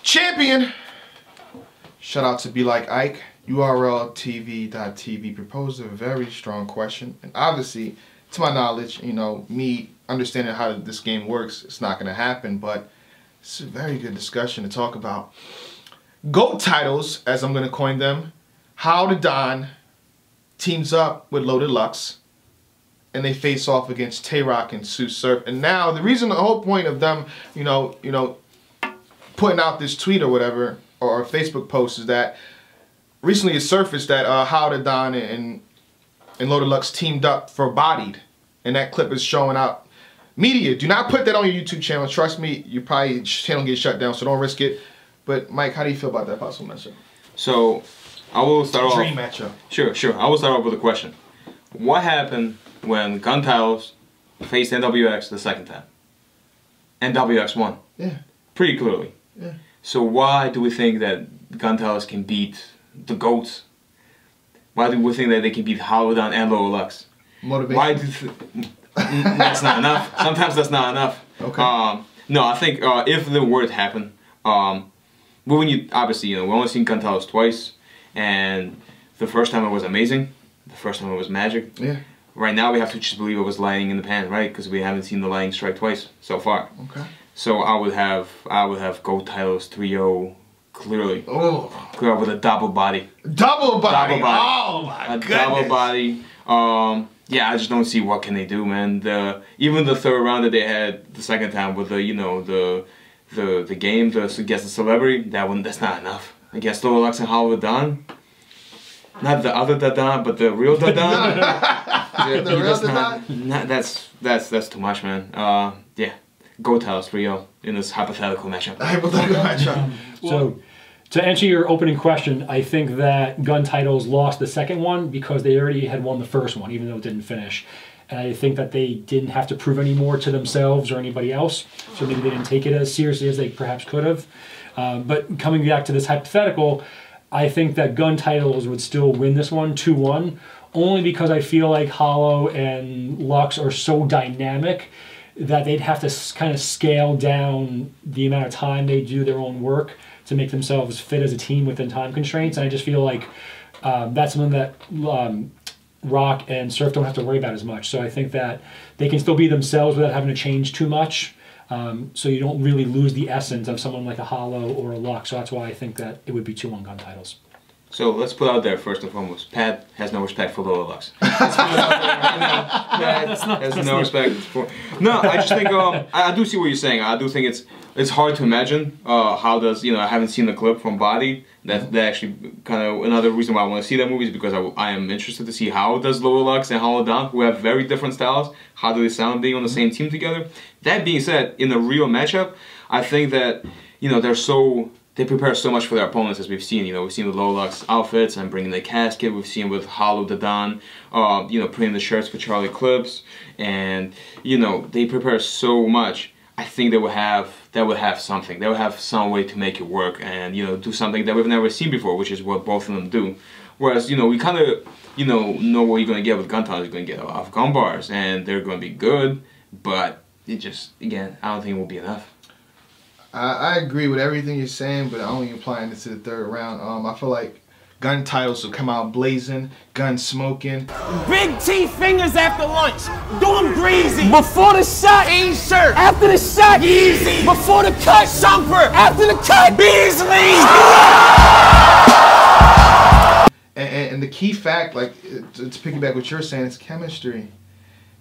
Champion! Shout out to Be Like Ike. URLTV.tv proposed a very strong question. And obviously, to my knowledge, you know, me understanding how this game works, it's not going to happen. But it's a very good discussion to talk about. GOAT titles, as I'm going to coin them. How the Don teams up with Loaded Lux. And they face off against Tay-Roc and Tsu Surf. And now, the whole point of them, you know, putting out this tweet or whatever, or a Facebook post, is that recently it surfaced that How the Don and Loaded Lux teamed up for Bodied. And that clip is showing out. Media, do not put that on your YouTube channel. Trust me, your channel get shut down, so don't risk it. But Mike, how do you feel about that possible matchup? So, I will start off. Dream matchup. Sure. I will start off with a question. What happened when Gun Titles faced NWX the second time? NWX won. Yeah. Pretty clearly. Yeah. So why do we think that Gun Titles can beat the GOATs? Why do we think that they can beat How the Don and Loaded Lux? Motivation. Why do that's not enough. Sometimes that's not enough. Okay. No, I think if the were to happen, obviously, we only seen Gun Titles twice, and the first time it was amazing. The first time it was magic. Yeah. Right now we have to just believe it was lightning in the pan, right? Because we haven't seen the lightning strike twice so far. Okay. So I would have GOAT titles 3-0 clearly. Oh. Clear with a double body. Double body. Double body. Oh my goodness. Double body. Yeah, I just don't see what can they do, man. Even the third round that they had the second time with the game against the celebrity, that's not enough. Against Loaded Lux and How the Don. Not the other Dadan, but the real Dadan. The real Dadan? That's too much, man. Yeah. GOAT titles 3-0 in this hypothetical matchup. Hypothetical matchup. So, to answer your opening question, I think that Gun Titles lost the second one because they already had won the first one, even though it didn't finish. And I think that they didn't have to prove any more to themselves or anybody else, so maybe they didn't take it as seriously as they perhaps could have. But coming back to this hypothetical, I think that Gun Titles would still win this one 2-1, only because I feel like Hollow and Lux are so dynamic that they'd have to kind of scale down the amount of time they do their own work to make themselves fit as a team within time constraints. And I just feel like that's something that Rock and Surf don't have to worry about as much. So I think that they can still be themselves without having to change too much. So you don't really lose the essence of someone like a Hollow or a Lux. So that's why I think that it would be 2-1 Gun Titles. So let's put out there first and foremost, Pat has no respect for Loaded Lux. Pat has no respect for. No, I just think I do see what you're saying. I do think it's hard to imagine how does I haven't seen the clip from Body. That actually kind of another reason why I want to see that movie is because I am interested to see how does Loaded Lux and How the Don, who have very different styles, how do they sound being on the same team together. That being said, in a real matchup, I think that they prepare so much for their opponents, as we've seen. We've seen with Loaded Lux outfits and bringing the casket. We've seen with Hollow the Don, putting the shirts for Charlie Clips, and they prepare so much. I think they would have something. They would have some way to make it work and do something that we've never seen before, which is what both of them do. Whereas we kind of know what you're gonna get with Gun Titles. You're gonna get a lot of gun bars, and they're gonna be good, but it just again I don't think it will be enough. I agree with everything you're saying, but I'm only applying this to the third round. I feel like Gun Titles will come out blazing, gun smoking. Big T fingers after lunch. Do them greasy. Before the shot, E-shirt. After the shot, Easy. Before the cut, Shumper. After the cut, Beasley. And the key fact, like to piggyback what you're saying, is chemistry.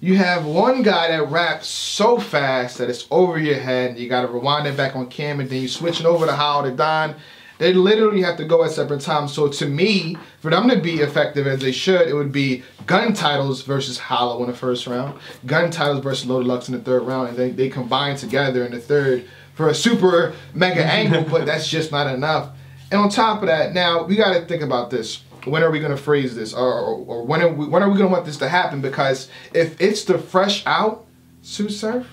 You have one guy that raps so fast that it's over your head, and you got to rewind it back on cam, and then you switch it over to How the Don. They literally have to go at separate times. So to me, for them to be effective as they should, it would be Gun Titles versus Hollow in the first round, Gun Titles versus Loaded Lux in the third round, and they combine together in the third for a super mega angle, but that's just not enough. And on top of that, now we got to think about this. When are we going to phrase this, or when are we going to want this to happen? Because if it's the fresh out Tsu Surf,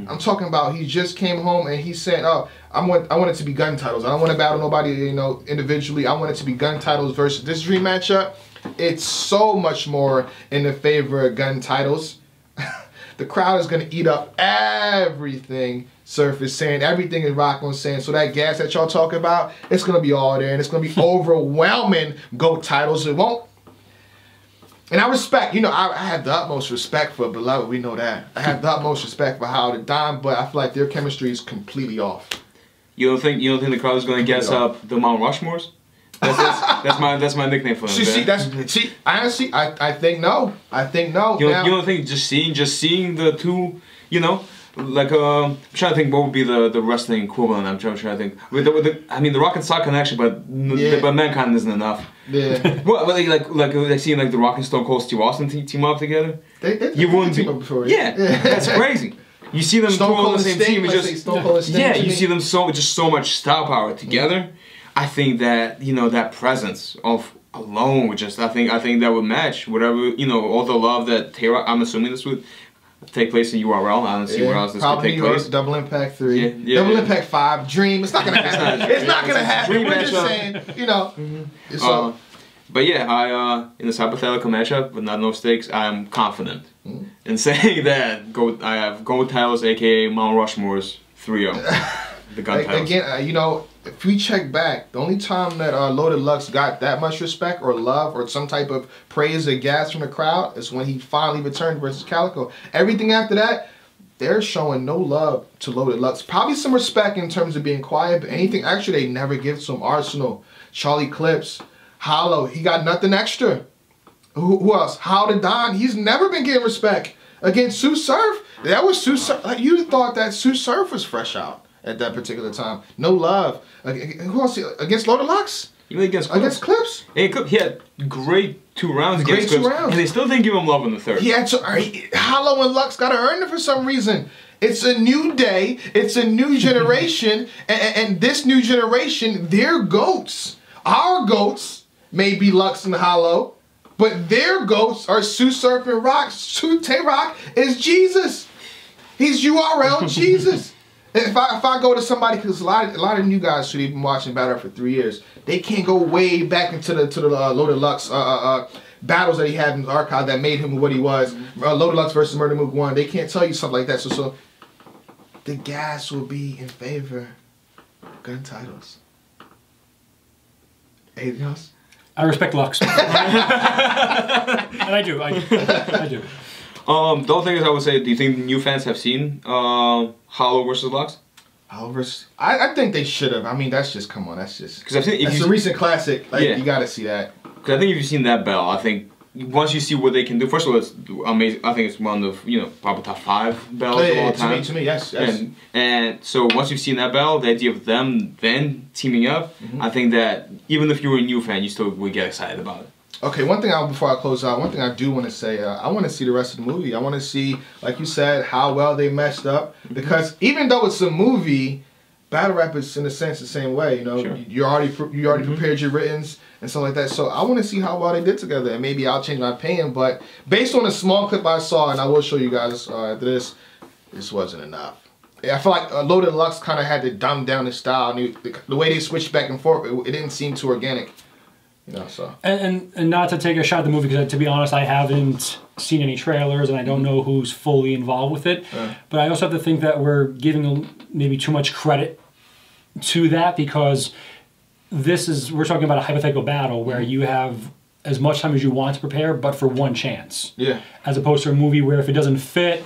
I'm talking about he just came home and he said, "Oh, I want it to be Gun Titles. I don't want to battle nobody, individually. I want it to be Gun Titles versus this dream matchup." It's so much more in the favor of Gun Titles The crowd is going to eat up everything Surf is saying, everything is Rock was saying. So that gas that y'all talk about, it's going to be all there, and it's going to be overwhelming GOAT titles. It won't. And I respect, you know, I have the utmost respect for Beloved. We know that. I have the utmost respect for Howard and Don, but I feel like their chemistry is completely off. You don't think the crowd is going to guess up the Mount Rushmores? That's my nickname for them. Honestly, I think no. I think no. You don't think just seeing the two, you know, like I'm trying to think what would be the wrestling equivalent. I'm trying to think. I mean, the Rock and Sock connection, but Mankind isn't enough. Yeah. What like seeing like the Rock and Stone Cold Steve Austin team up together? You wouldn't team up before. Yeah, that's crazy. You see them Stone Cold on the same team, and just you see them so much star power together. I think that that presence of alone would just I think that would match whatever all the love that Tay-Rock. I'm assuming this would take place in URL. I don't see where else this could take place. Double Impact 3, Double Impact 5, Dream. It's not gonna happen. It's not gonna happen. We're just saying, But yeah, I in this hypothetical matchup with no stakes, I'm confident in saying that I have GOAT titles, aka Mount Rushmore's 3-0. The gun titles. Again, if we check back, the only time that Loaded Lux got that much respect or love or some type of praise or gas from the crowd is when he finally returned versus Calico. Everything after that, they're showing no love to Loaded Lux. Probably some respect in terms of being quiet, but anything extra they never give to him. Arsenal, Charlie Clips, Hollow, he got nothing extra. Who else? Howard Don, he's never been getting respect. Against Sue Surf, that was Sue Surf. Like, you thought that Sue Surf was fresh out at that particular time. No love. Who else? Against Loaded Lux? Even against Clips. He had great 2 rounds against Clips. And they still didn't give him love in the 3rd. He had to, Hollow and Lux got to earn it for some reason. It's a new day. It's a new generation. and this new generation, they're GOATs. Our GOATs may be Lux and Hollow, but their GOATs are Sue Surf and Rock. Tay-Rock is Jesus. He's URL Jesus. If I go to somebody, because a lot of new guys who've been watching Battle Rap for 3 years, they can't go way back into the Loaded Lux battles that he had in the archive that made him what he was. Loaded Lux versus Murder Mook 1. They can't tell you something like that. So the gas will be in favor of gun titles. Anything else? I respect Lux. And I do. The only thing is I would say, do you think new fans have seen Hollow versus Lux? Hollow versus... I think they should have. I mean, that's just... Come on, that's just... Because that's a recent classic. Like, you got to see that. Because I think if you've seen that bell, I think once you see what they can do... First of all, it's amazing. I think it's one of, probably top 5 bells of all time. To me, yes. And so once you've seen that bell, the idea of them then teaming up, I think that even if you were a new fan, you still would get excited about it. Okay, before I close out, one thing I do want to say, I want to see the rest of the movie. I want to see, like you said, how well they meshed up. Because even though it's a movie, Battle Rap is in a sense the same way. Sure. You already prepared your writtens and stuff like that. So I want to see how well they did together, and maybe I'll change my opinion. But based on a small clip I saw, and I will show you guys after this wasn't enough. I feel like Loaded Lux kind of had to dumb down his style. The way they switched back and forth, it didn't seem too organic. So. And not to take a shot at the movie, because to be honest, I haven't seen any trailers and I don't know who's fully involved with it. But I also have to think that we're giving maybe too much credit to that, because we're talking about a hypothetical battle where you have as much time as you want to prepare, but for one chance. Yeah. As opposed to a movie where if it doesn't fit,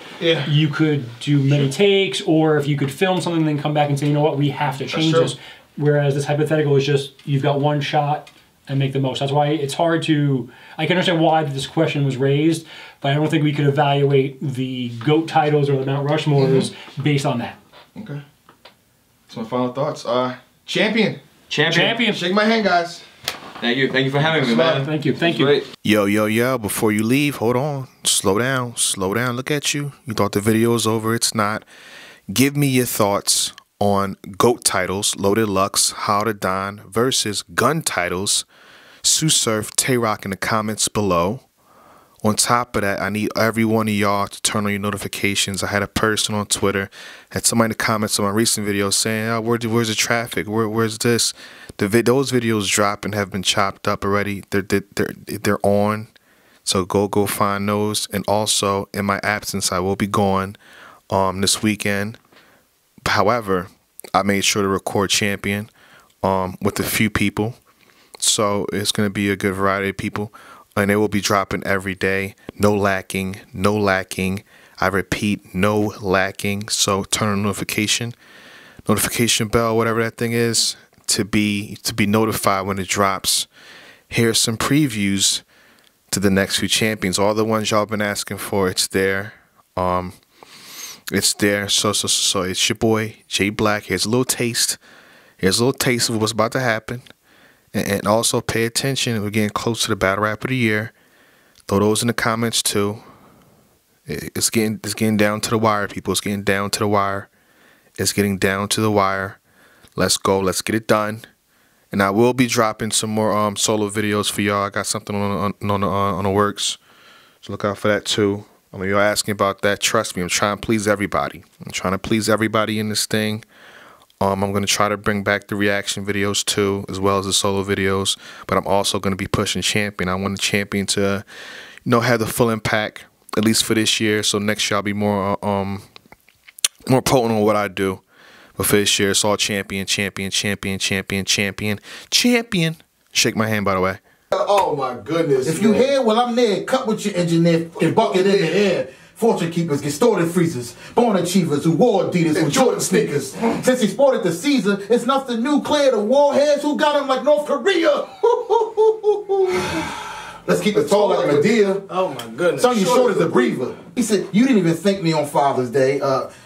you could do many takes, or if you could film something and then come back and say, you know what, we have to change this. Whereas this hypothetical is just, you've got one shot and make the most. That's why it's hard to... I can understand why this question was raised, but I don't think we could evaluate the GOAT titles or the Mount Rushmores based on that. Okay. That's my final thoughts. Champion. Shake my hand, guys. Thank you for having me, man. Thank you. Great. Yo, before you leave, hold on. Slow down. Look at you. You thought the video was over. It's not. Give me your thoughts on GOAT titles, Loaded Lux, Howard Don versus gun titles, Sue Surf, Tay-Rock in the comments below. On top of that, I need every one of y'all to turn on your notifications. I had a person on Twitter, had somebody in the comments on my recent video saying, oh, where's the traffic? Where's this? Those videos drop and have been chopped up already. They're on. So go find those. And also, in my absence, I will be gone this weekend. However, I made sure to record Champion with a few people. So it's going to be a good variety of people. And they will be dropping every day. No lacking. No lacking. I repeat, no lacking. So turn on notification bell, whatever that thing is, to be notified when it drops. Here's some previews to the next few champions. All the ones y'all been asking for, it's there. It's there. So it's your boy Jay Black. Here's a little taste. Here's a little taste of what's about to happen. And also pay attention. We're getting close to the Battle Rap of the Year. Throw those in the comments too. It's getting down to the wire, people. It's getting down to the wire. It's getting down to the wire. Let's go. Let's get it done. And I will be dropping some more solo videos for y'all. I got something on the works. So look out for that too. I mean, you're asking about that. Trust me, I'm trying to please everybody. I'm trying to please everybody in this thing. I'm going to try to bring back the reaction videos too, as well as the solo videos. But I'm also going to be pushing Champion. I want the Champion to, have the full impact, at least for this year. So next year I'll be more potent on what I do. But for this year, it's all Champion. Shake my hand, by the way. Oh my goodness. If you here, well I'm there. Cut with your engineer and bucket in the air. Fortune keepers, distorted freezers, born achievers who wore Adidas with Jordan sneakers. Since he sported the Caesar, it's nothing new. Clear the warheads who got him like North Korea. Let's keep it tall like a Medea. Oh my goodness. Son, you short as a breather. He said, you didn't even thank me on Father's Day.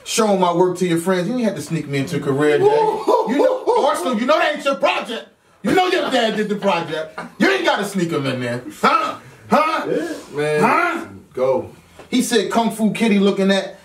Showing my work to your friends. You didn't have to sneak me into career day. Arsenal, that ain't your project. You know your dad did the project. You ain't got to sneak him in there. Huh? Yeah, man. Huh? Go. He said, Kung Fu Kitty looking at